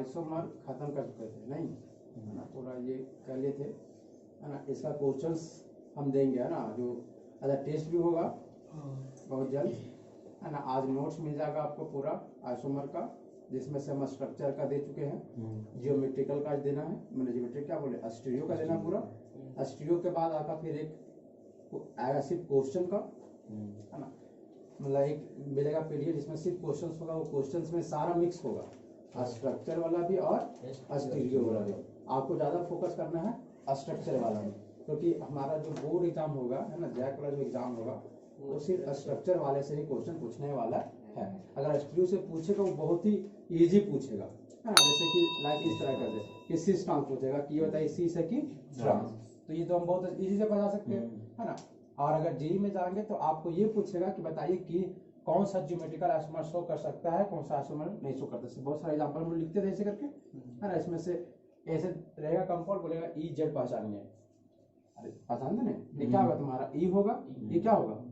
Isomer खत्म कर चुके थे नहीं है ना, पूरा ये कर लिए थे है ना। इसका क्वेश्चंस हम देंगे है ना, जो अच्छा टेस्ट भी होगा बहुत जल्द है ना। आज नोट्स मिल जाएगा आपको पूरा आइसोमर का, जिसमें से हम स्ट्रक्चर का दे चुके हैं, जियोमेट्रिकल का देना है, मैंने जियोमेट्री क्या बोले स्टीरियो का देना पूरा। स्टीरियो के बाद आपका फिर एक आएगा सिर्फ क्वेश्चन का है ना, मतलब एक मिलेगा पीडीएफ जिसमें सिर्फ क्वेश्चंस होगा, वो क्वेश्चंस में सारा मिक्स होगा, स्ट्रक्चर वाला भी और स्टीरियो वाला भी। आपको ज्यादा फोकस करना है स्ट्रक्चर वाला में, क्योंकि हमारा जो बोर्ड एग्जाम होगा है ना, जैक वाला जो एग्जाम होगा वो सिर्फ स्ट्रक्चर वाले से ही क्वेश्चन पूछने वाला है। अगर स्टीरियो से पूछेगा वो बहुत ही इजी पूछेगा है ना, जैसे कि लाइक इस तरह कर दे कि सी ट्रांस पूछेगा कि ये बताइए सी से कि ट्रांस, तो ये तो हम बहुत इजी से बता सकते हैं है ना। और अगर जेई में जाएंगे तो आपको ये पूछेगा कि बताइए कि कौन सा ज्योमेट्रिकल आइसोमर शो कर सकता है, कौन सा आइसोमर नहीं शो करता। बहुत सारे एग्जांपल हम लिखते थे ऐसे करके है ना। इसमें से ऐसे रहेगा कंपाउंड, बोलेगा ई जेड पहचानिए, अरे पहचान देना ये क्या होगा तुम्हारा ई होगा, ये क्या होगा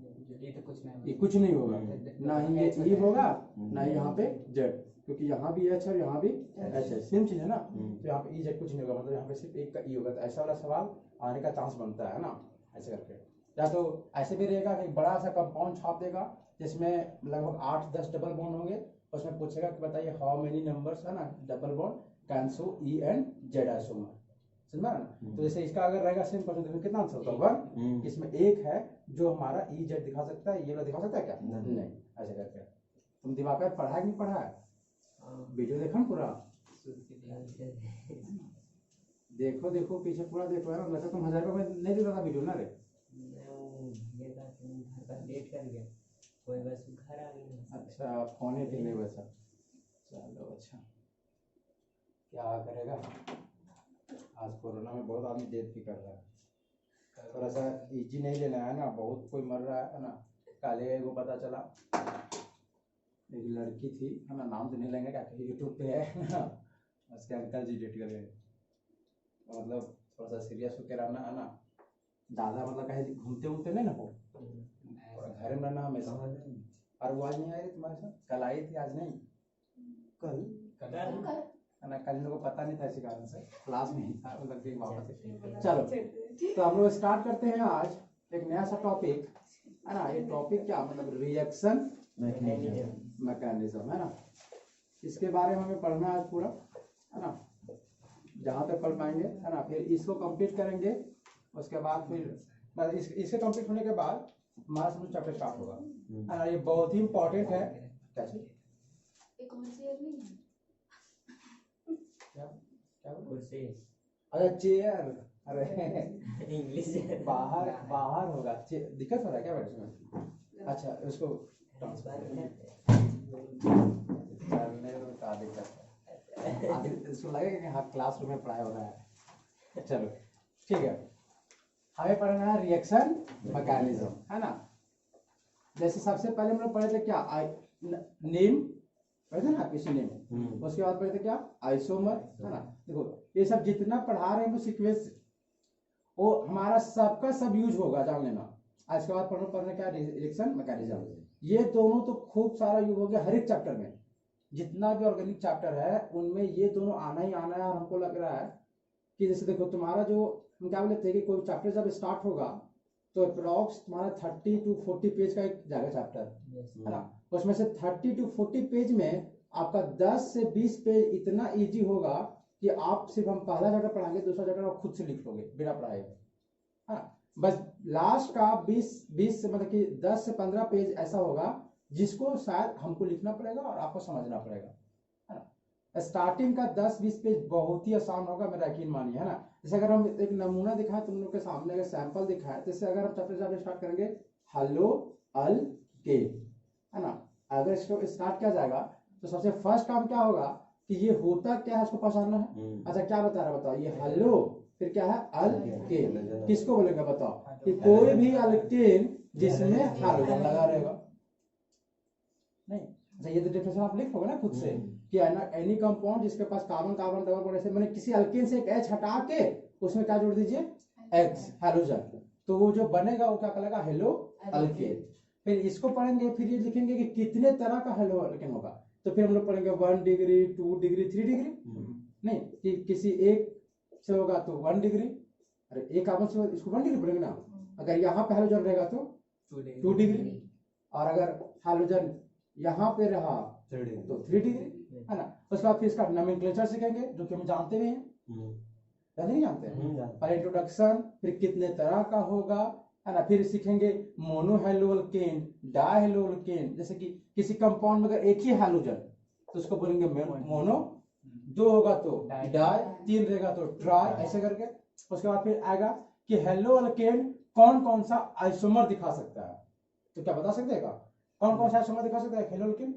ये तो कुछ नहीं, ये कुछ नहीं होगा, ना ही ये ई होगा ना ही यहाँ पे जेड, क्योंकि यहाँ भी एच है और यहाँ भी एच है, सेम चीज है ना। तो यहाँ पे ई जेड कुछ नहीं होगा, मतलब यहाँ पे सिर्फ एक का ई होगा। तो ऐसा वाला सवाल आने का चांस बनता है ना ऐसे करके। या तो ऐसे भी रहेगा कि बड़ा सा कंपाउंड छाप देगा जिसमें लगभग 8-10 डबल बॉन्ड होंगे, उसमें पूछेगा कि बताइए हाउ मेनी नंबर्स है ना double bond can show E and Z isomer, समझ रहा ना। तो जैसे इसका अगर रहेगा सेम क्वेश्चन, तो कितना आंसर होगा 1, इसमें एक है जो हमारा ई जेड दिखा सकता है, ये वाला दिखा सकता है क्या नहीं, ऐसे करके। तुम दिवाकर पढ़ा है कि नहीं पढ़ा है, वीडियो देखा ना पूरा, देखो देखो पीछे पूरा देखो है ना। लगता तुम 1000 रुपये में नहीं देता था वीडियो ना रे, लेट कर गया कोई, बस घर आ गया। अच्छा फोन ही ठीक नहीं वैसा, चलो अच्छा क्या करेगा। आज कोरोना में बहुत आदमी डेथ भी कर रहा है, थोड़ा सा इजी नहीं लेना है ना, बहुत कोई मर रहा है ना। काले को पता चला एक लड़की थी है ना, नाम तो नहीं लेंगे क्या यूट्यूब पे है ना, उसके अंकल जी डेट कर गए। मतलब थोड़ा सा सीरियस होकर रहना है ना, ज़्यादा मतलब कहीं घूमते उमते नहीं ना हो, घर में रहना हमेशा। और वो आज नहीं आई तुम्हारे साथ, कल आई थी आज नहीं, कल है ना, कल लोगों को पता नहीं था इसी कारण से, क्लास में ही था मतलब कि वापस। चलो तो हम लोग स्टार्ट करते हैं आज एक नया सा टॉपिक है ना। ये टॉपिक क्या मतलब रिएक्शन मैकेनिज्म है ना, इसके बारे में हमें पढ़ना है आज पूरा है ना, जहाँ तक पढ़ पाएंगे है ना। फिर इसको कंप्लीट करेंगे, उसके बाद फिर इसके कंप्लीट होने के बाद हमारा समझ चैप्टर स्टार्ट होगा है ना। ये बहुत ही इंपॉर्टेंट है। क्या चीज एक और चेयर नहीं है, क्या क्या कुर्सी, अच्छा चेयर, अरे इंग्लिश बाहर बाहर होगा, दिक्कत हो रहा है क्या बैठने में। अच्छा उसको ट्रांसफर करने में क्या दिक्कत है, आगे इसको लगेगा कि हाँ क्लासरूम में पढ़ाई हो रहा है। चलो ठीक है, हमें पढ़ना है रिएक्शन मैकेनिज्म है ना। जैसे सबसे पहले हम लोग पढ़े थे क्या नेम पढ़े थे ना, किसी नेम, उसके बाद पढ़े थे क्या आइसोमर है ना। देखो ये सब जितना पढ़ा रहे हैं वो सीक्वेंस, वो हमारा सबका सब यूज होगा जान लेना। इसके बाद पढ़ना क्या रिएक्शन मैकेनिज्म, ये दोनों तो खूब सारा यूज हो गया हर एक चैप्टर में, जितना भी ऑर्गेनिक चैप्टर है उनमें ये दोनों आना ही आना है। और हमको लग रहा है कि जैसे देखो तुम्हारा जो हम क्या बोलते हैं कि कोई चैप्टर जब स्टार्ट होगा तो अप्रॉक्स तुम्हारा 30 to 40 पेज का एक जाएगा चैप्टर है ना। उसमें से 30 to 40 पेज में आपका 10 से 20 पेज इतना इजी होगा कि आप सिर्फ हम पहला चैप्टर पढ़ाएंगे, दूसरा चैप्टर आप खुद से लिख लोगे बिना पढ़ाए है ना। बस लास्ट का 20 से मतलब कि 10 से 15 पेज ऐसा होगा जिसको शायद हमको लिखना पड़ेगा और आपको समझना पड़ेगा है ना। स्टार्टिंग का 10-20 पेज बहुत ही आसान होगा, मेरा यकीन मानिए है ना। जैसे अगर हम एक नमूना दिखाएं तुम लोग के सामने, अगर सैंपल दिखाएं, जैसे अगर हम चैप्टर स्टार्ट करेंगे हेलो अल के है ना, अगर इसको स्टार्ट किया जाएगा तो सबसे फर्स्ट काम क्या होगा कि ये होता क्या है इसको पहचानना है। अच्छा क्या बता रहा बताओ, ये हेलो फिर क्या है अल्केन, किसको बोलेंगे बताओ कि कोई भी अल्केन जिसमें हाइड्रोजन लगा रहेगा नहीं। अच्छा ये तो डेफिनेशन आप लिखोगे ना खुद से कि एनी कंपाउंड जिसके पास कार्बन कार्बन डबल बॉन्ड, ऐसे मैंने किसी अल्केन से एक H हटा के उसमें क्या जोड़ दीजिए X हाइड्रोजन, तो वो जो बनेगा वो क्या कहलाएगा हेलो अल्केन। फिर इसको पढ़ेंगे, फिर ये लिखेंगे कि कितने तरह का हेलो अल्केन होगा, तो फिर हम लोग पढ़ेंगे 1 डिग्री 2 डिग्री 3 डिग्री, नहीं कि किसी एक से होगा तो 1 डिग्री, अरे एक कार्बन से इसको 1 डिग्री पढ़ेंगे ना, अगर यहाँ पे हाइड्रोजन रहेगा तो 2 डिग्री, और अगर हाइड्रोजन यहाँ पे रहा तो 3 डिग्री, है ना। उसके बाद फिर इसका नोमेनक्लेचर सीखेंगे जो कि हम जानते भी हैं या नहीं जानते हैं, पहले इंट्रोडक्शन, फिर कितने तरह का होगा, है ना। फिर सीखेंगे मोनो हेलोअल्केन, डायहेलोअल्केन, जैसे कि किसी कंपाउंड में अगर एक ही हाइड्रोजन तो उसको बोलेंगे मोनो, 2 होगा तो डाई, 3 रहेगा तो ट्राई, ऐसे करके। उसके बाद फिर आएगा कि हेलोअल्केन कौन कौन सा आइसोमर दिखा सकता है, तो क्या बता सकते हैं कौन कौन सा आइसोमर दिखा सकता है हेलोअल्केन?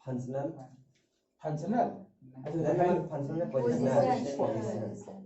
फंक्शनल, फंक्शनल, पोजीशन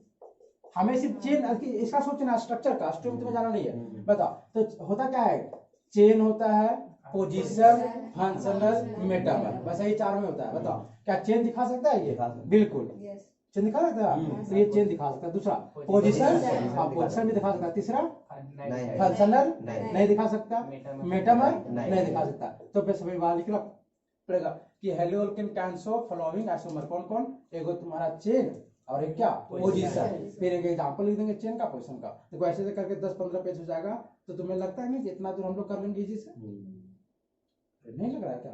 हमें सिर्फ चेन इसका सोचना, स्ट्रक्चर का, स्ट्रक्चर तुम्हें जाना नहीं है, बताओ। तो होता क्या है, चेन होता है, पोजीशन, फंक्शनल, मेटामर, बस यही 4 में होता है। बताओ क्या चेन दिखा सकता है ये? बिल्कुल यस चेन दिखा सकता है, तो ये चेन दिखा सकता है। दूसरा पोजीशन, हाँ पोजीशन भी दिखा सकता है। तीसरा फंक्शनल नहीं दिखा सकता, मेटामर नहीं दिखा सकता। तो फिर सभी बात लिखना पड़ेगा कि हेलोअल्केन कैन शो फॉलोइंग आइसोमर, कौन कौन? एगो तुम्हारा चेन और एक क्या पोजीशन, फिर एक एग्जांपल लिख देंगे चेन का, पोजीशन का। तो ऐसे ऐसे करके 10-15 पेज हो जाएगा। तो तुम्हें लगता है नहीं कि इतना दूर हम लोग कर लेंगे इजी से? नहीं लग रहा है क्या?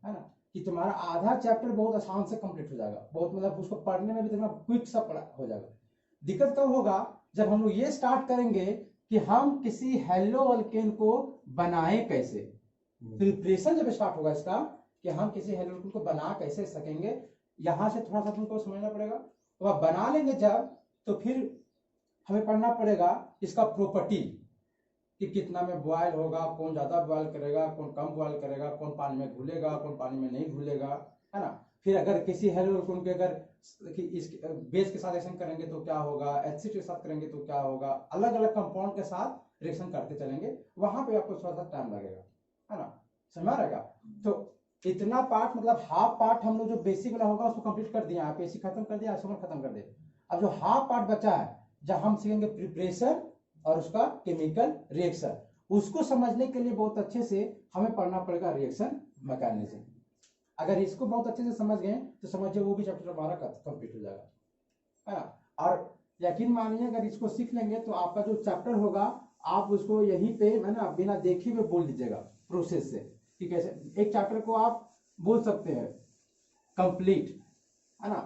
है ना कि तुम्हारा आधा चैप्टर बहुत आसान से कंप्लीट हो जाएगा, बहुत मतलब उसको पढ़ने में भी तुम्हारा क्विक सा पढ़ा हो जाएगा। दिक्कत कब होगा? जब हम लोग ये स्टार्ट करेंगे कि हम किसी हेलोअल्केन को बनाएं कैसे, प्रिपरेशन जब स्टार्ट होगा इसका कि हम किसी हेलोअल्केन को बना कैसे सकेंगे, यहां से थोड़ा सा तुमको समझना पड़ेगा। तो आप बना लेंगे जब, तो फिर हमें पढ़ना पड़ेगा इसका प्रॉपर्टी कि कितना में बॉयल होगा, कौन ज्यादा बॉयल करेगा, कौन कम बॉयल करेगा, कौन पानी में घुलेगा, कौन पानी में नहीं घुलेगा, है ना। फिर अगर किसी हेलोअल्केन के अगर कि इस बेस के साथ रिएक्शन करेंगे तो क्या होगा, एसिड के साथ करेंगे तो क्या होगा, अलग अलग कंपाउंड के साथ रिएक्शन करते चलेंगे, वहां पे आपको थोड़ा सा टाइम लगेगा, है ना, समझ रहेगा। तो इतना पार्ट मतलब हाफ पार्ट हम लोग जो बेसिक वाला होगा उसको कंप्लीट कर दिया, बेसिक खत्म कर दिया, आइसोमर खत्म कर दिया। अब जो हाफ पार्ट बचा है जब हम सीखेंगे प्रिपरेशन और उसका केमिकल रिएक्शन, उसको समझने के लिए बहुत अच्छे से हमें पढ़ना पड़ेगा रिएक्शन मैकेनिज्म। अगर इसको बहुत अच्छे से समझ गए तो समझिए वो भी चैप्टर हमारा कंप्लीट हो जाएगा, है ना। और यकीन मानिए अगर इसको सीख लेंगे तो आपका जो चैप्टर होगा आप उसको यहीं पे है ना बिना देखे हुए बोल दीजिएगा प्रोसेस से कि कैसे एक चैप्टर को आप बोल सकते हैं कंप्लीट, है ना,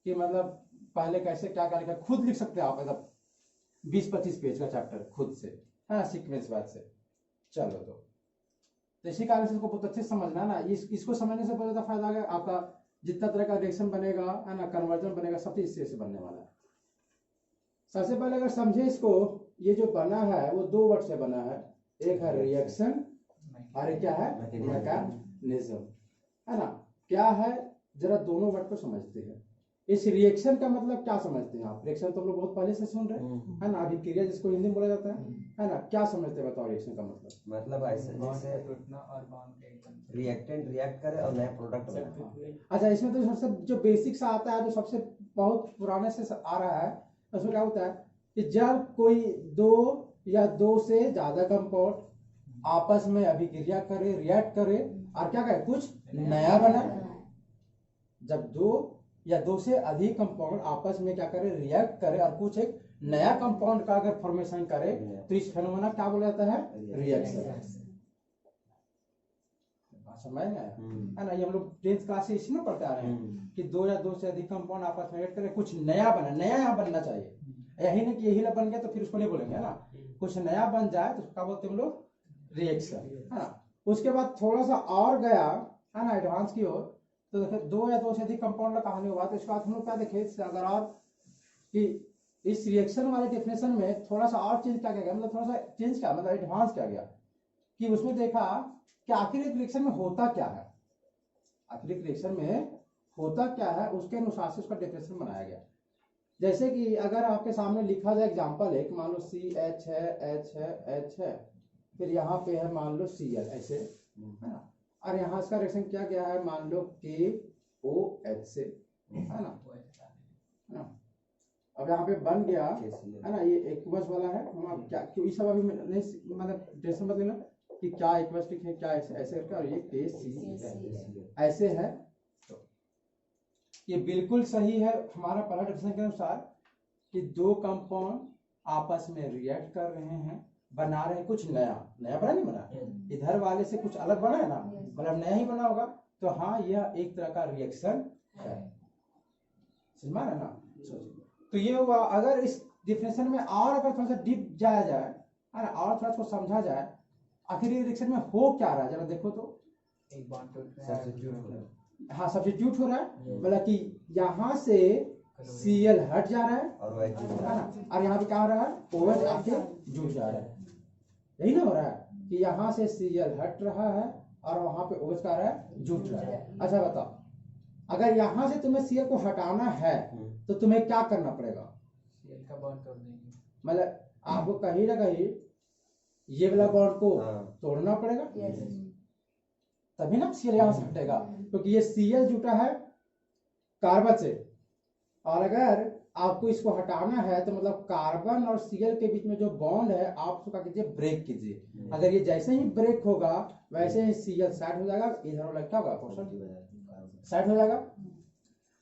कि मतलब पहले कैसे क्या क्या लिखा खुद लिख सकते हैं आप, मतलब 20-25 पेज का चैप्टर खुद से, है ना, सीक्वेंस वाइज से। चलो तो इसी कारण से इसको बहुत अच्छे से समझना है ना, इसको समझने से बहुत ज्यादा फायदा है आपका। जितना तरह का रिएक्शन बनेगा, है ना, कन्वर्जन बनेगा, सब चीज इससे बनने वाला है। सबसे पहले अगर समझे इसको, ये जो बना है वो 2 वर्ड से बना है, एक है रिएक्शन और एक क्या है मैकेनिज्म, है ना। क्या है जरा दोनों वर्ड को समझते हैं। इस रिएक्शन का मतलब क्या समझते हैं आप? रिएक्शन तो हम लोग बहुत पहले से सुन रहे हैं, है ना, अभिक्रिया जिसको हिंदी में बोला जाता है ना। क्या समझते हैं बताओ रिएक्शन का मतलब? मतलब ऐसे जैसे टूटना और बॉन्ड का एकदम रिएक्टेंट रिएक्ट करे और नया प्रोडक्ट बने। अच्छा, इसमें तो सबसे जो बेसिक सा आता है, जो सबसे बहुत पुराने से आ रहा है, उसमें क्या होता है कि जब कोई 2 या 2 से ज्यादा कंपाउंड आपस में अभिक्रिया करे, रिएक्ट करे और क्या करे, कुछ नया बना। जब 2 या 2 से अधिक कंपाउंड आपस में क्या करे, रिएक्ट करे और कुछ एक नया कंपाउंड का अगर फॉर्मेशन करे तो इस फेनोमेना क्या बोला जाता है? रिएक्शन। समझ में आया? है ना, ये हम लोग 10th क्लास से इसी में पढ़ते आ रहे हैं कि 2 या 2 से अधिक कंपाउंड आपस में रिएक्ट करे, कुछ नया बना, नया यहाँ बनना चाहिए, यही नहीं कि यही बन गया तो फिर उसको नहीं बोलेंगे, है ना। कुछ नया बन जाए तो क्या बोलते हैं हम लोग? रिएक्शन, है ना। उसके बाद थोड़ा सा और गया, है ना, एडवांस की ओर, तो देखिए 2 या 2 से अधिक कंपाउंड का कहानी हुआ। तो इसके बाद हम लोग क्या देखे अगर और कि इस रिएक्शन वाले डेफिनेशन में थोड़ा सा और चेंज क्या गया, मतलब थोड़ा सा चेंज क्या मतलब एडवांस क्या गया कि उसमें देखा कि आखिर एक रिएक्शन में होता क्या है, आखिर एक रिएक्शन में होता क्या है, उसके अनुसार से उसका डेफिनेशन बनाया गया। जैसे कि अगर आपके सामने लिखा जाए एग्जांपल है कि मान लो CH है, H है, H है, फिर यहाँ पे है मान लो Cl, ऐसे, है ना, और यहाँ इसका रिएक्शन क्या गया है, मान लो KOH से, है ना। अब यहाँ पे बन गया, है ना, ये एक्वस वाला है। हम आप क्या क्यों इस सब अभी नहीं मतलब टेंशन मत लेना कि क्या एक्वस लिखे क्या ऐसे ऐसे करके, और ये KC ऐसे है, ये बिल्कुल सही है हमारा पहला डेफिनेशन के अनुसार कि दो कंपाउंड आपस में रिएक्ट कर रहे हैं, बना रहे हैं कुछ नया। नया बना नहीं बना, इधर वाले से कुछ अलग बना है ना, मतलब नया ही बना होगा। तो हाँ, यह एक तरह का रिएक्शन है। समझ में आ रहा है ना। तो ये हुआ। अगर इस डिफिनेशन में और अगर थोड़ा सा डीप जाया जाए है ना, और थोड़ा सा समझा जाए आखिर ये रिएक्शन में हो क्या रहा है, जरा देखो तो। एक बॉन्ड टूट रहा है, सब्स्टिट्यूट हो रहा है हाँ, सब्स्टिट्यूट हो रहा है, मतलब कि यहाँ से Cl हट जा रहा है और OH जुड़ है रहा है। ना, और यहाँ पे क्या हो रहा है, OH आके जुड़ जा रहा है। यही ना हो रहा है कि यहाँ से Cl हट रहा है और वहां पे OH का आ रहा है, जुड़ रहा है। अच्छा बताओ, अगर यहाँ से तुम्हें Cl को हटाना है तो तुम्हें क्या करना पड़ेगा? Cl का बॉन्ड तोड़ देंगे। मतलब आपको कहीं ना कहीं ये वाला बॉन्ड को हाँ। तोड़ना पड़ेगा, तभी ना Cl यहाँ से हटेगा, क्योंकि ये Cl जुटा है कार्बन से। और अगर आपको इसको हटाना है तो मतलब कार्बन और Cl के बीच में जो बॉन्ड है आप उसको क्या कीजिए, ब्रेक कीजिए। अगर ये जैसे ही ब्रेक होगा वैसे ही Cl साइड हो जाएगा, इधर वाला क्या होगा, साइड हो जाएगा।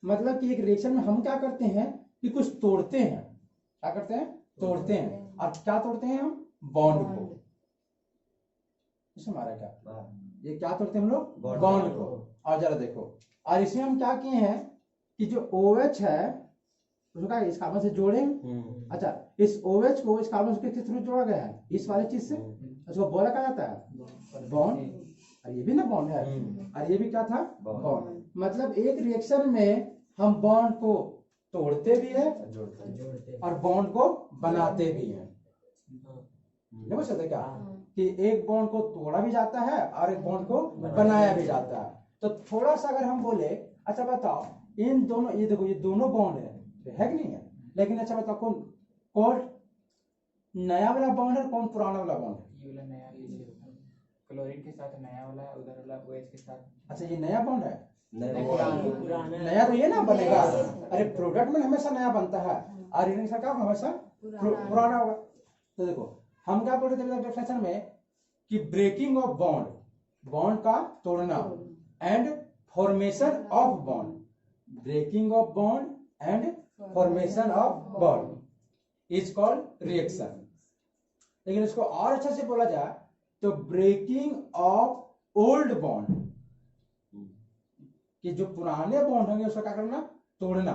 मतलब कि एक रिएक्शन में हम क्या करते हैं कि कुछ तोड़ते हैं। क्या करते हैं? तोड़ते हैं। और क्या तोड़ते हैं हम? बॉन्ड को। इसमें हमारा क्या, ये क्या तोड़ते हैं हम लोग? बॉन्ड को। और जरा देखो, और इसमें हम क्या किए हैं कि जो OH है उसको क्या इस कार्बन से जोड़ेंगे। अच्छा, इस OH को इस कार्बन के थ्रू जोड़ा गया है, इस वाली चीज से। उसको बोला क्या जाता है? बॉन्ड। और ये भी ना बॉन्ड है, और ये भी क्या था? बॉन्ड। मतलब एक रिएक्शन में हम बॉन्ड को तोड़ते भी है और बॉन्ड को बनाते भी हैं। समझ सकते क्या कि एक बॉन्ड को तोड़ा भी जाता है और एक बॉन्ड को बनाया भी जाता है। तो थोड़ा सा अगर हम बोले, अच्छा बताओ इन दोनों, ये देखो ये दोनों बॉन्ड है कि नहीं है, लेकिन अच्छा बताओ कौन नया वाला बॉन्ड है, कौन पुराना वाला बॉन्ड है? ये वाला नया, ये क्लोरीन के साथ नया वाला है, उधर वाला OH के साथ। अच्छा, ये नया बॉन्ड है। पुराना नया तो ये ना बनेगा, अरे प्रोडक्ट में हमेशा नया बनता है और इनके साथ क्या हमेशा पुराना होगा। तो देखो हम क्या बोल रहे थे डेफिनेशन में कि ब्रेकिंग ऑफ बॉन्ड, बॉन्ड का तोड़ना, and formation of bond, breaking of bond and formation of bond is called reaction. लेकिन इसको और अच्छे से बोला जाए तो ब्रेकिंग ऑफ ओल्ड बॉन्ड, कि जो पुराने बॉन्ड होंगे उसका क्या करना? तोड़ना।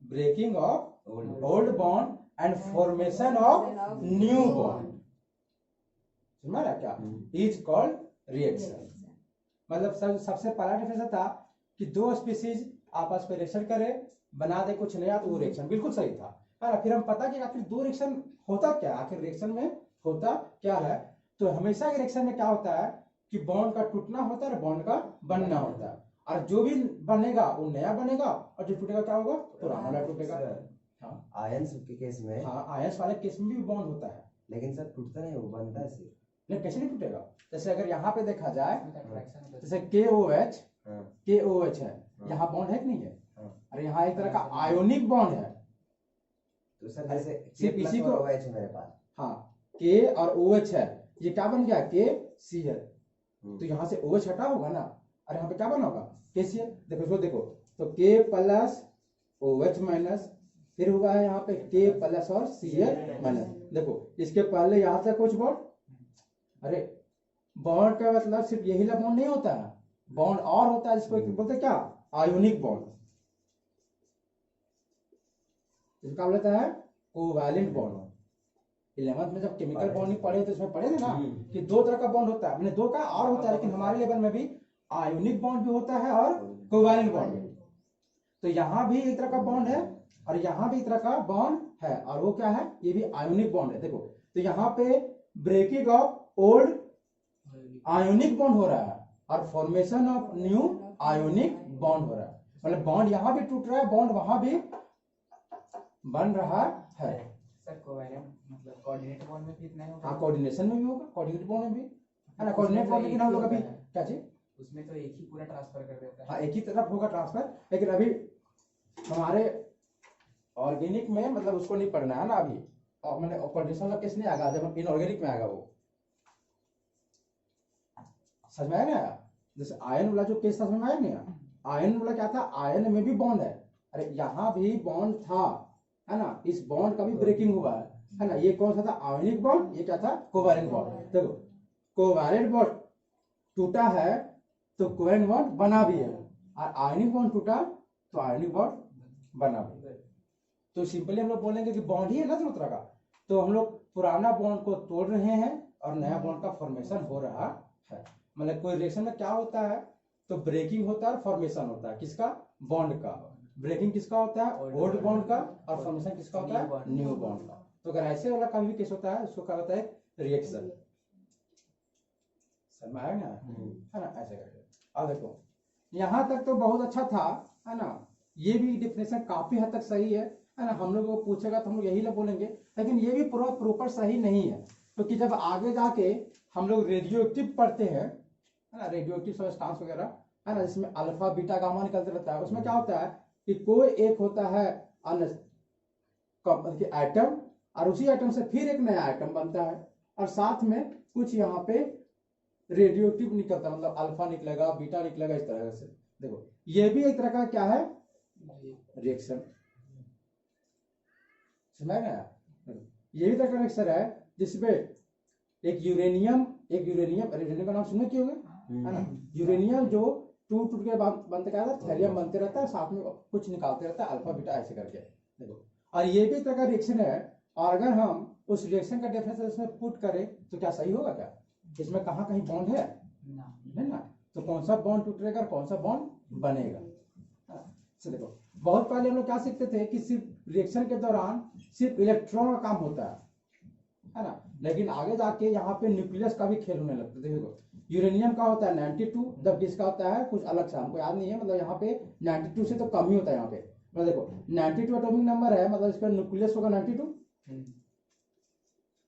Breaking of old bond and formation of new bond, समझ रहा क्या? Is called reaction. मतलब सबसे पहला डिफरेंस था कि दो स्पीसीज आपस में रिएक्शन करे, बना दे कुछ नया, तो वो रिएक्शन बिल्कुल सही था। फिर हम पता कि आखिर दो रिएक्शन होता क्या, आखिर रिएक्शन में होता क्या है। तो हमेशा रिएक्शन में क्या होता है कि बॉन्ड का टूटना होता है और बॉन्ड का बनना होता है, और जो भी बनेगा वो नया बनेगा और जो टूटेगा क्या होगा? पुराना वाला टूटेगा। हाँ, आयंस के केस में, हाँ, आयंस वाले केस में भी बॉन्ड होता है, लेकिन सर टूटता नहीं, वो बनता है सिर्फ। लेकिन कैसे नहीं टूटेगा? जैसे अगर यहाँ पे देखा जाए, अट्रैक्शन होता है। जैसे KOH हाँ, KOH है, हाँ। यहाँ बॉन्ड है कि नहीं है? हाँ। और यहाँ एक तरह का आयोनिक बॉन्ड है। तो सर जैसे सिर्फ K+ इसी और को- OH है मेरे पास। हाँ, K और OH है, ये क्या बन गया? KCl। तो यहाँ से OH हटा होगा ना, और यहाँ पे क्या बना होगा? KCl। देखो इसको देखो, तो K+ OH माइनस, फिर हुआ है यहाँ पे K+ और Cl माइनस। देखो इसके पहले यहाँ से कुछ बॉन्ड, अरे बॉन्ड का मतलब सिर्फ यही ला बॉन्ड नहीं होता है, बॉन्ड और होता है जिसको बोलते हैं क्या? Ionic bond. इसका बोलता है कोवैलेंट बॉन्ड। 11th में जब केमिकल बॉन्डिंग पढ़े तो इसमें पढ़े थे ना कि दो तरह का बॉन्ड होता है, मैंने दो का और होता है, लेकिन हमारे लेवल में भी आयोनिक बॉन्ड भी होता है और कोवैलेंट बॉन्ड भी। तो यहाँ भी एक तरह का बॉन्ड है और यहाँ भी एक तरह का बॉन्ड है, और वो क्या है? ये भी आयोनिक बॉन्ड है। देखो तो यहाँ पे breaking of old ionic bond हो रहा है और formation of new ionic bond हो रहा है। मतलब बॉन्ड यहाँ भी टूट रहा है, बॉन्ड वहां भी बन रहा है। सर कोवैलेंट मतलब कोऑर्डिनेट बॉन्ड में भी इतना ही होगा। हाँ, कोऑर्डिनेशन में भी होगा, कोऑर्डिनेट बॉन्ड में भी है ना। कोऑर्डिनेट बॉन्ड में हम लोग अभी क्या चीज, उसमें तो एक ही पूरा ट्रांसफर कर देता है। हाँ, एक ही तरफ होगा ट्रांसफर, लेकिन अभी हमारे ऑर्गेनिक में मतलब उसको नहीं पढ़ना है ना अभी, और मैंने कोऑर्डिनेशन का केस नहीं आएगा, जब इनऑर्गेनिक में आएगा वो। समझ में आया ना? जैसे आयन वाला जो केस था समझ में आया नहीं? आयन वाला क्या था? आयन में भी बॉन्ड है, अरे यहाँ भी बॉन्ड था, है ना, इस बॉन्ड का भी ब्रेकिंग हुआ है ना। ये कौन सा था? Ionic bond. ये क्या था? Covalent bond. देखो कोवैलेंट बॉन्ड टूटा है तो कोवैलेंट बॉन्ड बना भी है, और आयनिक बॉन्ड टूटा तो आयनिक बॉन्ड बना भी है। तो सिंपली हम लोग बोलेंगे कि बॉन्ड ही है ना दोनों तरह का, तो हम लोग पुराना बॉन्ड को तोड़ रहे हैं और नया बॉन्ड का फॉर्मेशन हो रहा है। मतलब कोई रिएक्शन में क्या होता है, तो ब्रेकिंग होता है और फॉर्मेशन होता है किसका? बॉन्ड का। ब्रेकिंग किसका होता है? ओल्ड बॉन्ड का। और फॉर्मेशन किसका होता है? न्यू बॉन्ड का। तो अगर ऐसे वाला का भी केस होता है उसको क्या होता है? रिएक्शन। समझ में आया ना? है ना, ऐसे करके। अब देखो यहाँ तक तो बहुत अच्छा था, है ना, ये भी डिफिनेशन काफी हद तक सही है ना। हम लोग को पूछेगा तो हम लोग यही ना बोलेंगे, लेकिन ये भी पूरा प्रॉपर सही नहीं है, क्योंकि जब आगे जाके हम लोग रेडियो एक्टिव पढ़ते हैं, है ना, रेडियो एक्टिव सब्सटेंस वगैरह, है ना, जिसमें अल्फा बीटा गामा निकलते रहता है, उसमें क्या होता है कि कोई एक होता है एटम, और उसी एटम से फिर एक नया एटम बनता है, और साथ में कुछ यहाँ पे रेडियो एक्टिव निकलता है, मतलब अल्फा निकलेगा, बीटा निकलेगा, इस तरह से। देखो ये भी एक तरह का क्या है? रिएक्शन। समझ गया? ये भी तरह का रिएक्शन है जिसमें एक यूरेनियम का नाम सुने क्यों है ना, यूरेनियम जो टूट टूट के बनते क्या था? थैलियम बनते रहता है, साथ में कुछ निकालते रहता है, अल्फा बीटा ऐसे करके। देखो और ये भी एक तरह का रिएक्शन है, और अगर हम उस रिएक्शन का डेफिनेशन इसमें पुट करें तो क्या सही होगा? क्या इसमें कहाँ कहीं बॉन्ड है? नहीं ना। तो कौन सा बॉन्ड टूटेगा, कौन सा बॉन्ड बनेगा? देखो बहुत पहले हम लोग क्या सीखते थे कि सिर्फ रिएक्शन के दौरान सिर्फ इलेक्ट्रॉन का काम होता है ना, लेकिन आगे जाके यहाँ पे न्यूक्लियस का भी खेल होने लगता है। देखो यूरेनियम का होता है 92, जबकि इसका होता है कुछ अलग सा, हमको याद नहीं है, मतलब यहाँ पे 92 से तो कम ही होता है यहाँ पे। मतलब देखो 92 एटॉमिक नंबर है, मतलब इसका न्यूक्लियस होगा 92।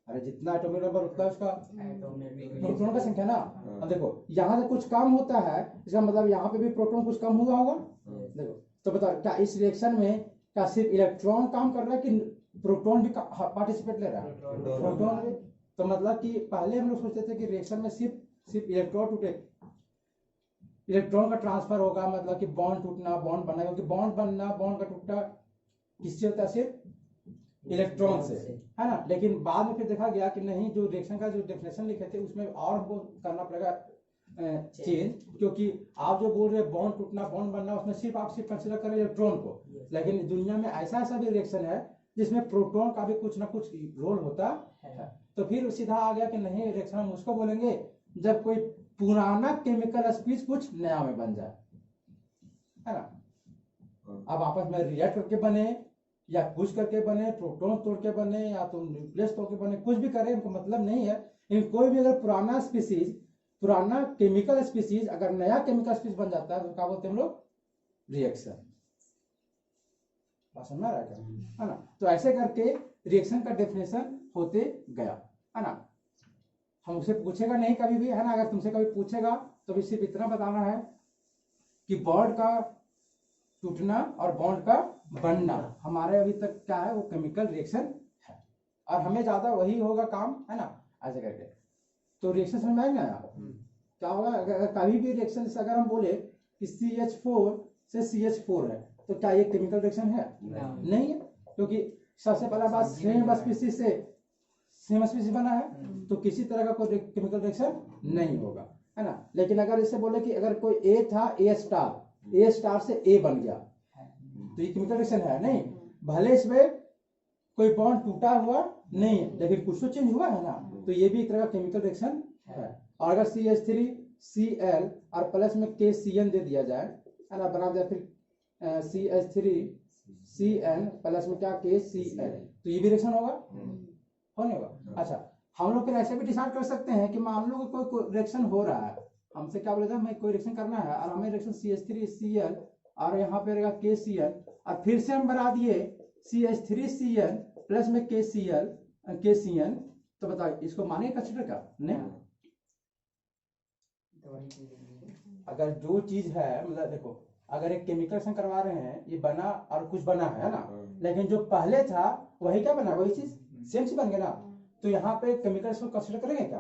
अरे जितना एटॉमिक नंबर उतना उसका प्रोटॉन का संख्या ना। अब देखो यहाँ से कुछ कम होता है, इसका मतलब यहाँ पे भी प्रोटॉन कुछ कम हुआ होगा। देखो तो बताओ क्या इस रिएक्शन में क्या सिर्फ इलेक्ट्रॉन काम कर रहा है कि प्रोटॉन भी पार्टिसिपेट ले रहा है? प्रोटॉन भी। तो मतलब कि पहले हम लोग सोचते थे कि रिएक्शन में सिर्फ इलेक्ट्रॉन टूटे, इलेक्ट्रॉन का ट्रांसफर होगा, मतलब कि बॉन्ड टूटना बॉन्ड बनना, क्योंकि बॉन्ड बनना बॉन्ड का टूटना किससे होता है? सिर्फ इलेक्ट्रॉन से, है ना। लेकिन बाद में फिर देखा गया कि नहीं, जो रिएक्शन का जो डेफिनेशन लिखे थे उसमें और हमको करना पड़ेगा चेंज, क्योंकि आप जो बोल रहे हैं बॉन्ड टूटना बॉन्ड बनना, उसमें सिर्फ आप कंसिडर करें इलेक्ट्रॉन को, लेकिन दुनिया में ऐसा भी रिएक्शन है जिसमें प्रोटॉन का भी कुछ ना कुछ रोल होता है। तो फिर सीधा आ गया कि नहीं, रिएक्शन हम उसको बोलेंगे जब कोई पुराना केमिकल स्पीच कुछ नया में बन जाए, है ना। अब आपस में रिएक्ट करके बने या कुछ करके बने, प्रोटॉन तोड़ के बने या तो न्यूक्लियस तोड़ के बने, कुछ भी करे इनको मतलब नहीं है। लेकिन कोई भी अगर पुराना स्पीसीज, पुराना केमिकल स्पीसीज अगर नया केमिकल स्पीसीज बन जाता है तो क्या बोलते हैं हम लोग? रिएक्शन। समझ में आ रहा है क्या? है ना। तो ऐसे करके रिएक्शन का डेफिनेशन होते गया, है ना। हमसे पूछेगा नहीं कभी भी, है ना, अगर तुमसे कभी पूछेगा तो भी सिर्फ इतना बताना है कि बॉन्ड का टूटना और बॉन्ड का बनना हमारे अभी तक क्या है, वो केमिकल रिएक्शन है, और हमें ज्यादा वही होगा काम, है ना, ऐसे करके। तो रिएक्शन समझ में आएगा ना? क्या होगा अगर कभी भी रिएक्शन से अगर हम बोले कि CH4 से CH4 है, तो क्या ये केमिकल रिएक्शन है? नहीं है, क्योंकि सबसे पहला बात सेम स्पीसीज से सेम स्पीसीज बना है, तो किसी तरह का कोई केमिकल रिएक्शन नहीं होगा, है ना। लेकिन अगर इसे बोले कि अगर कोई A था, A स्टार से A बन गया, तो ये केमिकल रिएक्शन है? नहीं। भले इसमें कोई बॉन्ड टूटा हुआ नहीं है, लेकिन कुछ तो चेंज हुआ है ना, तो ये भी एक तरह का केमिकल रिएक्शन है। और अगर CH3Cl और प्लस में KCN दे दिया जाए, है ना, बना दिया फिर CH3CN प्लस में क्या KCl, तो ये भी रिएक्शन होगा? होने होगा। अच्छा, हम लोग फिर ऐसे भी डिसाइड कर सकते हैं कि मान लो कोई रिएक्शन हो रहा है, हमसे क्या बोला था, हमें कोई रिएक्शन करना है और हमें रिएक्शन CH3Cl और यहाँ पे रहेगा KCl, और फिर से हम बना दिए CH3Cl प्लस में KCN, तो बताओ इसको माने कंसिडर का? नहीं। अगर जो चीज है, मतलब देखो अगर एक केमिकल रिएक्शन करवा रहे हैं, ये बना और कुछ बना है ना, लेकिन जो पहले था वही क्या बना, वही चीज सेम चीज बन गया ना, तो यहाँ पे केमिकल रिएक्शन कंसिडर करेंगे क्या?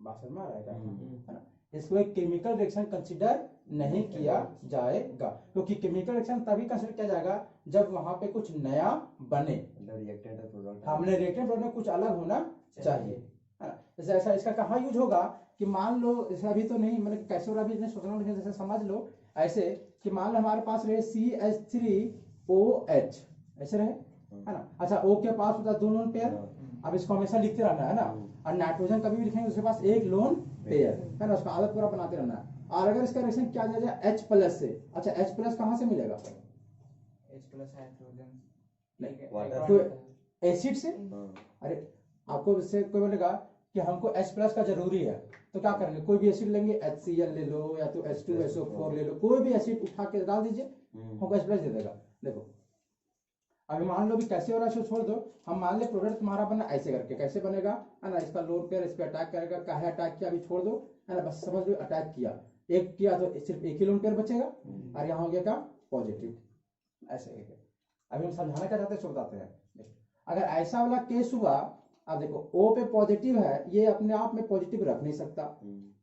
बात समझ में आ रहा है क्या? है ना, इसको एक केमिकल रिएक्शन कंसिडर नहीं किया जाएगा, क्योंकि केमिकल रिएक्शन तभी कंसिडर किया जाएगा जब वहां पे कुछ नया बने। मतलब रिएक्टेंट और प्रोडक्ट हमने रिएक्टेंट प्रोडक्ट में कुछ अलग होना चाहिए, है ना। जैसे ऐसा इसका कहाँ यूज होगा कि मान लो जैसे अभी तो नहीं, मतलब कैसे हो रहा अभी नहीं सोचना, लेकिन जैसे समझ लो ऐसे कि मान लो हमारे पास रहे CH3OH ऐसे रहे, है ना। अच्छा O के पास होता है 2 लोन पेयर, अब इसको हमेशा लिखते रहना है ना। और नाइट्रोजन कभी भी लिखेंगे उसके पास 1 लोन पेयर, है ना, उसका आदत पूरा बनाते रहना है। और अगर इसका रिएक्शन क्या जाए H+ से, अच्छा H+ कहाँ से मिलेगा? H+ हाइड्रोजन नहीं, वाटर तो एसिड से। अरे आपको इससे कोई बोलेगा कि हमको H+ का जरूरी है, तो क्या करेंगे, कोई भी एसिड लेंगे, HCl ले लो या तो H2SO4 ले लो, कोई भी एसिड उठा के डाल दीजिए, हमको H+ दे देगा। देखो अभी मान लो भी कैसे हो रहा है छोड़ दो, हम मान ले प्रोडक्ट तुम्हारा बना ऐसे करके, कैसे बनेगा, है ना, इसका लोन पेयर इस पे अटैक करेगा, काहे अटैक किया अभी छोड़ दो, है ना, बस समझ लो अटैक किया, एक किया तो सिर्फ एक ही लोन पेयर बचेगा, और यहाँ हो गया क्या, पॉजिटिव, ऐसे करके। अभी हम समझाना क्या चाहते हैं, बताते हैं। अगर ऐसा वाला केस हुआ, अब देखो O पे पॉजिटिव है, ये अपने आप में पॉजिटिव रख नहीं सकता,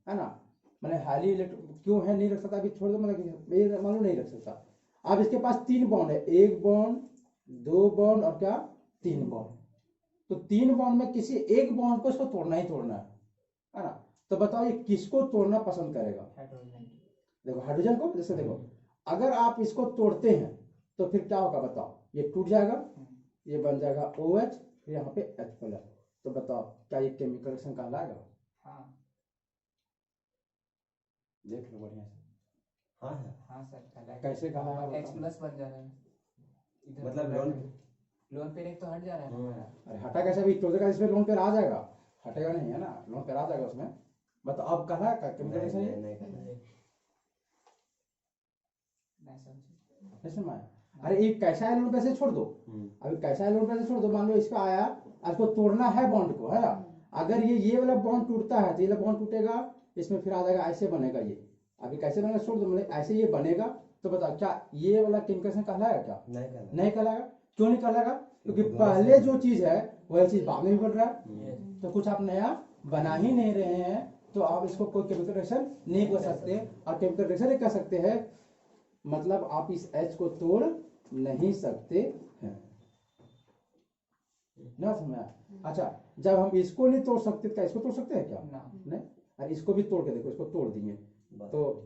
है ना, मतलब हाईली क्यों है नहीं रख सकता, अभी छोड़ दो, मतलब मान लो नहीं रख सकता। अब इसके पास 3 बॉन्ड है, 1 बॉन्ड 2 बॉन्ड और क्या 3 बॉन्ड, तो 3 बॉन्ड में किसी एक बॉन्ड को इसको तोड़ना ही तोड़ना है ना। तो बताओ ये किसको तोड़ना पसंद करेगा? हाइड्रोजन। देखो हाइड्रोजन को, जैसे देखो अगर आप इसको तोड़ते हैं तो फिर क्या होगा बताओ, ये टूट जाएगा, ये बन जाएगा OH, फिर यहाँ पे H+, तो बताओ क्या ये केमिकल रिएक्शन कहलाएगा? हाँ देख लो बढ़िया से, हाँ है हाँ सर कहलाएगा। कैसे कहलाएगा H+ बन जा रहा है इधर, मतलब लोन पेयर एक तो हट जा रहा है हमारा। अरे हटा कैसे, भी टोटेगा इसमें लोन पेयर आ जाएगा, हटेगा नहीं, है ना, लोन पेयर आ जाएगा उसमें। बताओ अब कहलाएगा केमिकल रिएक्शन? नहीं करना नहीं समझे। नहीं समझ आया? अरे एक कैसा है लोन पैसे छोड़ दो, अभी कैसा है लोन पैसे छोड़ दो, मान लो इसका आया, इसको तोड़ना है बॉन्ड को, है ना, अगर ये वाला बॉन्ड टूटता है तो ये वाला बॉन्ड टूटेगा, इसमें फिर आ जाएगा, ऐसे बनेगा ये, अभी कैसे बनेगा छोड़ दो, मतलब ऐसे ये बनेगा, तो बताओ क्या ये वाला केमिकल रिएक्शन कहलाएगा? क्या नहीं कहलाएगा? क्यों नहीं कहलाएगा? क्योंकि पहले जो चीज है वही चीज बाद में भी बढ़ रहा है, तो कुछ आप नया बना ही नहीं रहे हैं, तो आप इसको कोई केमिकल रिएक्शन नहीं कर सकते। और केमिकल रिएक्शन कह सकते हैं मतलब आप इस H को तोड़ नहीं सकते हैं, ना समझा? अच्छा जब हम इसको नहीं तोड़ सकते क्या इसको तोड़ सकते हैं क्या? नहीं। और इसको भी तोड़ के देखो, इसको तोड़ दिए तो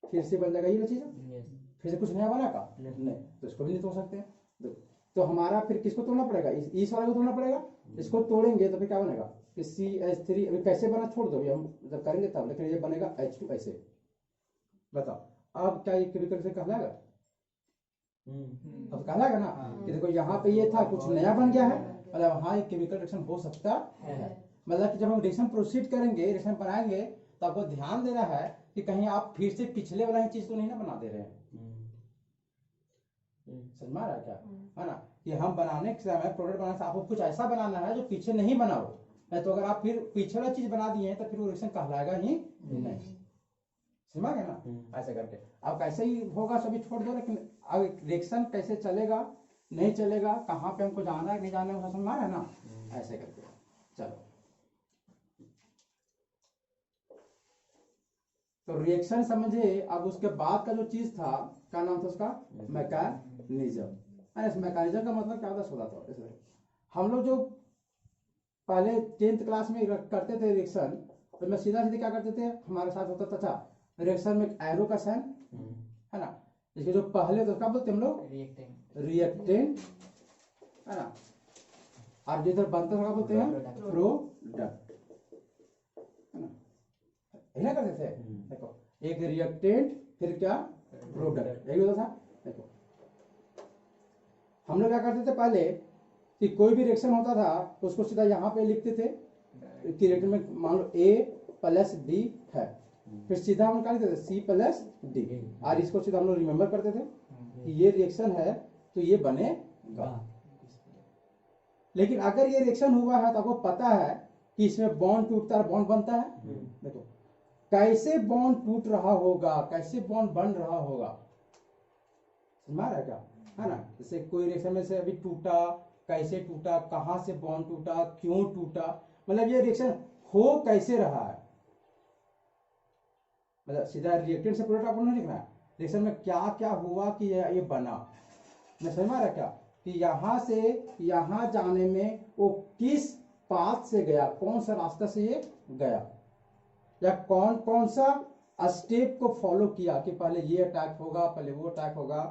फिर से बन जाएगा ये चीज, फिर से कुछ नया बना का नहीं, तो इसको भी नहीं तोड़ सकते हैं। तो हमारा फिर किसको तोड़ना पड़ेगा, इस वाले को तोड़ना पड़ेगा, इसको तोड़ेंगे तो फिर क्या बनेगा, CH3, अभी कैसे बना छोड़ दो, हम जब करेंगे तब, लेकिन ये बनेगा H2 ऐसे। बताओ अब क्या ये केमिकल से कहलाएगा? अब कहलाएगा ना कि देखो यहाँ पे ये था, कुछ नया बन गया है, मतलब हाँ एक केमिकल रिएक्शन हो सकता है। मतलब कि जब हम रिएक्शन प्रोसीड करेंगे, रिएक्शन बनाएंगे, तो आपको ध्यान देना है कि कहीं आप फिर से पिछले वाला ही चीज तो नहीं ना बना दे रहे हैं। समझ में आ रहा है क्या, है ना, कि हम बनाने के समय प्रोडक्ट बनाने से आपको कुछ ऐसा बनाना है जो पीछे नहीं बना हो, नहीं तो अगर आप फिर पीछे वाला चीज बना दिए तो फिर वो रिएक्शन कहलाएगा ही नहीं। समझ गए ना, ऐसे करके अब कैसे ही होगा सभी छोड़ दो, लेकिन अब रिएक्शन कैसे चलेगा नहीं चलेगा, कहाँ पे हमको जाना है नहीं जाना है, समझ में आ रहा है ना, ऐसे करके। चलो तो रिएक्शन समझे। अब उसके बाद का जो चीज था क्या नाम था उसका, मैकेनिज्म। इस मैकेनिज्म का मतलब क्या होता है, इसलिए हम लोग जो पहले 10th क्लास में करते थे रिएक्शन, तो मैं सीधा सीधे क्या करते थे, हमारे साथ होता था रिएक्शन में एरो का साइन, है ना, इसके जो पहले तो क्या बोलते हम लोग रिएक्टेंट, है ना, और जो इधर बनता था क्या बोलते हैं प्रोडक्ट, है ना, यही करते थे। देखो एक रिएक्टेंट फिर क्या प्रोडक्ट, यही होता था। देखो हम लोग क्या करते थे पहले कि कोई भी रिएक्शन होता था तो उसको सीधा यहाँ पे लिखते थे कि रिएक्टेंट में मान लो A+B है, फिर सीधा हम क्या लिखते थे C+D, और इसको सीधा हम लोग रिमेम्बर करते थे कि ये रिएक्शन है तो ये बनेगा। लेकिन अगर ये रिएक्शन हुआ है तो आपको पता है कि इसमें बॉन्ड टूटता है बॉन्ड बनता है। देखो कैसे बॉन्ड टूट रहा होगा, कैसे बॉन्ड बन रहा होगा, समझ रहा है क्या, है ना, जैसे कोई रिएक्शन में से अभी टूटा, कैसे टूटा, कहां से बॉन्ड टूटा, क्यों टूटा, मतलब ये रिएक्शन हो कैसे रहा है, मतलब सीधा रिएक्टेंट से प्रोडक्ट आपको नहीं लिखना है, रिएक्शन में क्या क्या हुआ कि ये बना। मैं समझ में आ रहा क्या कि यहाँ से यहाँ जाने में वो किस पाथ से गया, कौन सा रास्ता से ये गया, या कौन कौन सा स्टेप को फॉलो किया कि पहले ये अटैक होगा, पहले वो अटैक होगा,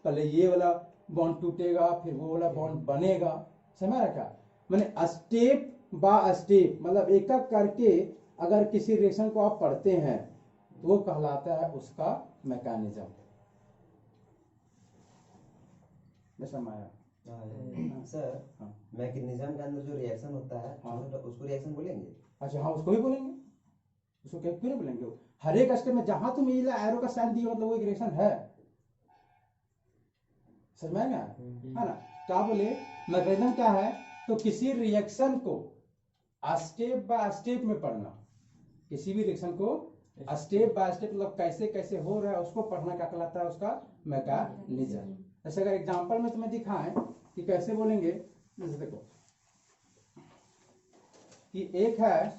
पहले ये वाला बॉन्ड टूटेगा, फिर वो वाला बॉन्ड बनेगा। समझ रहा क्या, मैंने स्टेप बाय स्टेप मतलब एक एक करके अगर किसी रिएक्शन को आप पढ़ते हैं तो वो कहलाता है उसका मैकेनिज्म। मैं समझाया? सर हाँ। मैकेनिज्म के अंदर जो रिएक्शन होता है हाँ। उसको रिएक्शन बोलेंगे? अच्छा हाँ, उसको ही बोलेंगे, उसको क्यों नहीं बोलेंगे? हर एक स्टेप में जहां तुम ये एरो का साइन दिए मतलब वो एक रिएक्शन है। समझ में आया? है ना? क्या बोले मैकेनिज्म क्या है, तो किसी रिएक्शन को स्टेप बाय स्टेप में पढ़ना, किसी भी रिएक्शन को स्टेप बाय स्टेप मतलब कैसे कैसे हो रहा है उसको पढ़ना क्या कहलाता है, उसका मैकेनिज्म। जैसे अगर एग्जांपल में तुम्हें दिखाएं कि कैसे बोलेंगे, जैसे देखो कि एक है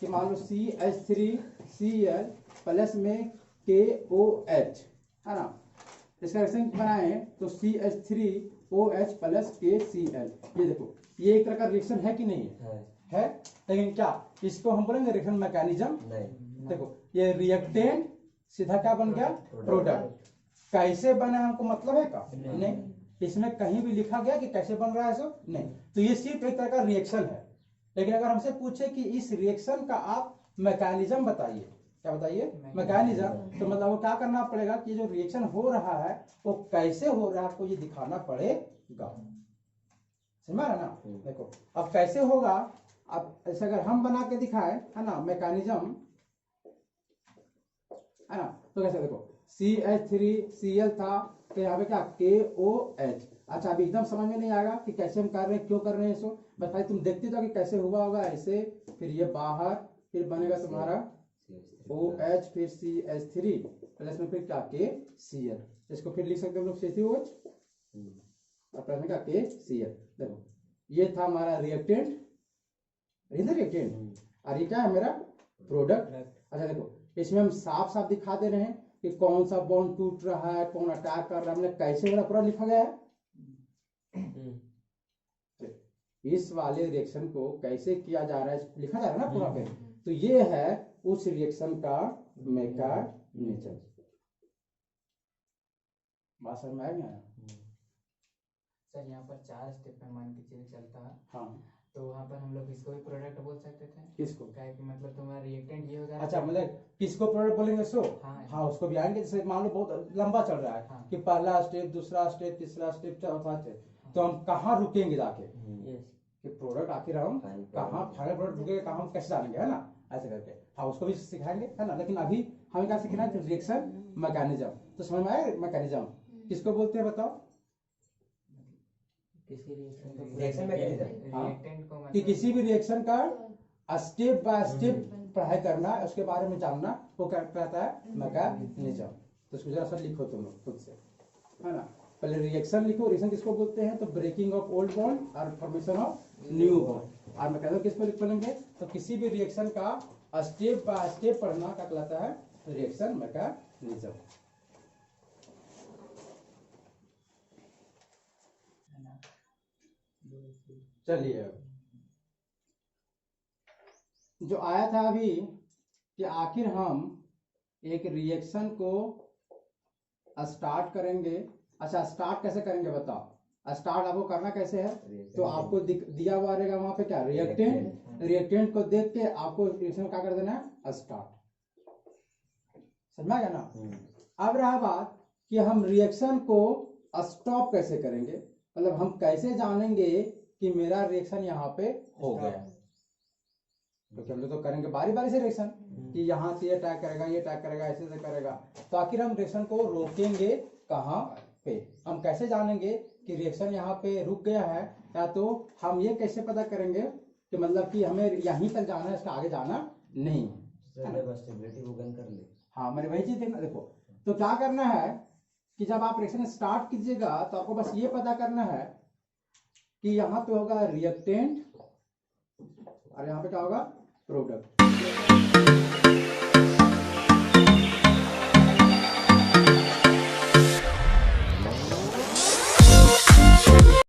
कि मान लो CH3Cl प्लस में KOH, है ना? इसका रिएक्शन बनाए तो CH3OH प्लस KCl। ये देखो ये एक तरह का रिएक्शन है कि नहीं है? लेकिन क्या इसको हम बोलेंगे रिएक्शन मैकेनिज्म? नहीं। देखो ये रिएक्टेंट सीधा क्या बन गया, प्रोडक्ट। कैसे बना हमको मतलब है का? नहीं। इसमें कहीं भी लिखा गया कि कैसे बन रहा है सो नहीं। तो ये सिर्फ एक तरह का रिएक्शन है। लेकिन अगर हमसे पूछे कि इस रिएक्शन का आप मैकेनिज्म बताइए, क्या बताइए? मैकेनिज्म। तो मतलब वो क्या करना पड़ेगा कि जो रिएक्शन हो रहा है वो कैसे हो रहा है आपको ये दिखाना पड़ेगा। समझ रहा ना? देखो अब कैसे होगा, अब ऐसे अगर हम बना के दिखाए, है ना, मैकेनिज्म, है ना, तो कैसे देखो CH3Cl था तो यहाँ पे क्या KOH। अच्छा अभी एकदम समझ में नहीं आएगा कि कैसे हम कर रहे हैं, क्यों कर रहे हैं इसको, बस भाई तुम देखते तो कि कैसे हुआ होगा ऐसे, फिर ये बाहर, फिर बनेगा तुम्हारा OH, फिर CH3 प्लस में फिर क्या KCl। इसको फिर लिख सकते हैं हम लोग CH3OH और प्लस में क्या KCl। देखो ये था हमारा रिएक्टेंट, और ये क्या है मेरा प्रोडक्ट। अच्छा देखो इसमें हम साफ साफ दिखा दे रहे हैं कि कौन सा बॉन्ड टूट रहा है, कौन अटैक कर रहा है, हमने कैसे वाला पूरा लिखा गया है। इस वाले रिएक्शन को कैसे किया जा रहा है लिखा जा रहा है ना पूरा पे। तो ये है उस रिएक्शन का मैकेनिज्म। बात समझ में आया? सर यहाँ पर 4 स्टेप में मान के चलिए चलता है, हाँ तो वहाँ पर हम लोग इसको भी प्रोडक्ट बोल सकते थे। किसको? क्या है कि मतलब तुम्हारा रिएक्टेंट ये होगा। अच्छा मतलब किसको प्रोडक्ट बोलेंगे सो? हाँ उसको भी आएंगे। जैसे मान लो बहुत लंबा चल रहा है हाँ। कि पहला स्टेप, दूसरा स्टेप, तीसरा स्टेप, चौथा स्टेप, तो हम कहाँ रुकेंगे जाके कि प्रोडक्ट आखिर हम कहाँ फाइनल प्रोडक्ट रुकेगा, कहाँ हम कैसे जानेंगे, है ना, ऐसे करके। हाँ उसको भी सिखाएंगे, है ना। लेकिन अभी हमें क्या सीखना है, रिएक्शन मैकेनिज्म। तो समझ में आया मैकेनिज्म किसको बोलते हैं बताओ? किसी रिएक्शन मैकेनिज्म। रिएक्टेंट को कि किसी भी रिएक्शन का स्टेप बाय स्टेप पढ़ाई करना, उसके बारे में जानना, वो क्या कहता है मैकेनिज्म। तो इसको जरा सा लिखो तुम लोग खुद से, है ना। पहले रिएक्शन लिखो। रिएक्शन किसको बोलते हैं, तो ब्रेकिंग ऑफ ओल्ड बॉन्ड और फॉर्मेशन ऑफ न्यू बॉन्ड। और मैकेनिज्म किसको लिख बोलेंगे, तो किसी भी रिएक्शन का स्टेप बाय स्टेप पढ़ना क्या कहलाता है, रिएक्शन मैकेनिज्म। चलिए अब जो आया था अभी कि आखिर हम एक रिएक्शन को स्टार्ट करेंगे। अच्छा स्टार्ट कैसे करेंगे बताओ? स्टार्ट आपको करना कैसे है, तो आपको दिया हुआ रहेगा वहां पे क्या, रिएक्टेंट। रिएक्टेंट को देख के आपको रिएक्शन क्या कर देना है, स्टार्ट। समझ गया ना। अब रहा बात कि हम रिएक्शन को स्टॉप कैसे करेंगे, मतलब हम कैसे जानेंगे कि मेरा रिएक्शन यहाँ पे हो गया। क्योंकि हम लोग तो करेंगे बारी बारी से रिएक्शन कि यहाँ से ये अटैक करेगा, ये अटैक करेगा, ऐसे से करेगा। तो आखिर हम रिएक्शन को रोकेंगे कहाँ पे, हम कैसे जानेंगे कि रिएक्शन यहाँ पे रुक गया है, या तो हम ये कैसे पता करेंगे कि मतलब कि हमें यहीं तक जाना है, इसका आगे जाना नहीं है। स्टेबिलिटी को गन कर ले। हाँ मैंने वही चीज देखना। देखो तो क्या करना है कि जब आप रिएक्शन स्टार्ट कीजिएगा तो आपको बस ये पता करना है कि यहाँ पे होगा रिएक्टेंट और यहाँ पे क्या होगा, प्रोडक्ट।